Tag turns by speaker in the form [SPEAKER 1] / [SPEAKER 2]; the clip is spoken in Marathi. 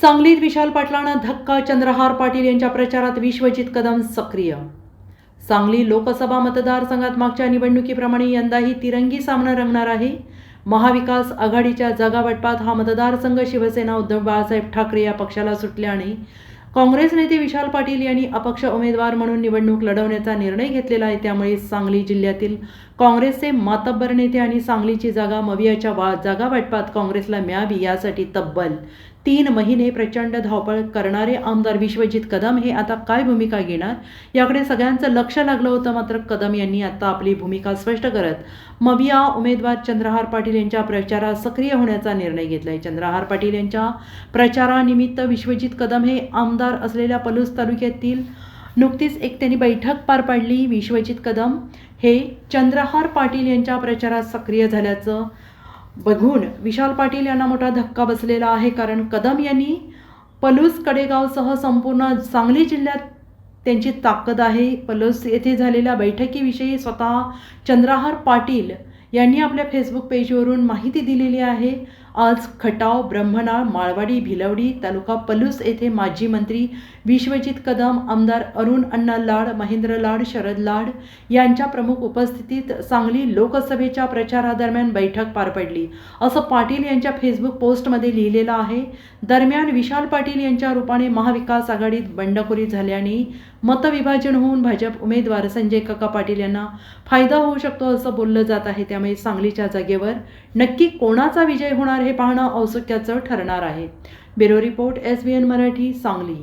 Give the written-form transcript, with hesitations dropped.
[SPEAKER 1] सांगलीत विशाल पाटलांना धक्का, चंद्रहार पाटील यांच्या प्रचारात विश्वजित कदम सक्रिय. सांगली लोकसभा मतदारसंघात मागच्या निवडणुकीप्रमाणे यंदाही तिरंगी सामना रंगणार आहे. महाविकास आघाडीच्या जागावाटपात हा मतदारसंघ शिवसेना उद्धव बाळासाहेब ठाकरे या पक्षाला सुटल्याने काँग्रेस नेते विशाल पाटील यांनी अपक्ष उमेदवार म्हणून निवडणूक लढवण्याचा निर्णय घेतलेला आहे. त्यामुळे सांगली जिल्ह्यातील काँग्रेसचे मातब्बर नेते आणि सांगलीची जागा मवियाच्या जागावाटपात काँग्रेसला मिळावी यासाठी तब्बल 3 महिने प्रचंड धावपळ करणारे आमदार विश्वजित कदम हे आता काय भूमिका घेणार याकडे सगळ्यांचं लक्ष लागलं होतं. मात्र कदम यांनी आता आपली भूमिका स्पष्ट करत मविया उमेदवार चंद्रहार पाटील यांच्या प्रचारात सक्रिय होण्याचा निर्णय घेतलाय. चंद्रहार पाटील यांच्या प्रचारानिमित्त विश्वजित कदम हे आमदार असलेल्या पलूस तालुक्यातील नुकतीच त्यांनी बैठक पार पाडली. विश्वजित कदम हे चंद्रहार पाटील यांच्या प्रचारात सक्रिय झाल्याचं बघून विशाल पाटील यांना मोठा धक्का बसलेला आहे. कारण कदम यांनी पलूस, कडेगावसह संपूर्ण सांगली जिल्ह्यात त्यांची ताकद आहे. पलूस येथे झालेल्या बैठकीविषयी स्वतः चंद्रहार पाटील यांनी आपल्या फेसबुक पेजवरून माहिती दिलेली आहे. आज खटाव, ब्रह्मनाळ, माळवाडी, भिलवडी तालुका पलूस येथे माजी मंत्री विश्वजित कदम, आमदार अरुण अण्णा लाड, महेंद्र लाड, शरद लाड यांच्या प्रमुख उपस्थितीत सांगली लोकसभेच्या प्रचारादरम्यान बैठक पार पडली, असं पाटील यांच्या फेसबुक पोस्टमध्ये लिहिलेलं आहे. दरम्यान विशाल पाटील यांच्या रूपाने महाविकास आघाडीत बंडखोरी झाल्याने मतविभाजन होऊन भाजप उमेदवार संजय काका पाटील यांना फायदा होऊ शकतो असं बोललं जात आहे. त्यामुळे सांगलीच्या जागेवर नक्की कोणाचा विजय होणार हे पाहणं औत्सुक्याचं ठरणार आहे. Bureau report, SBN Marathi, Sangli.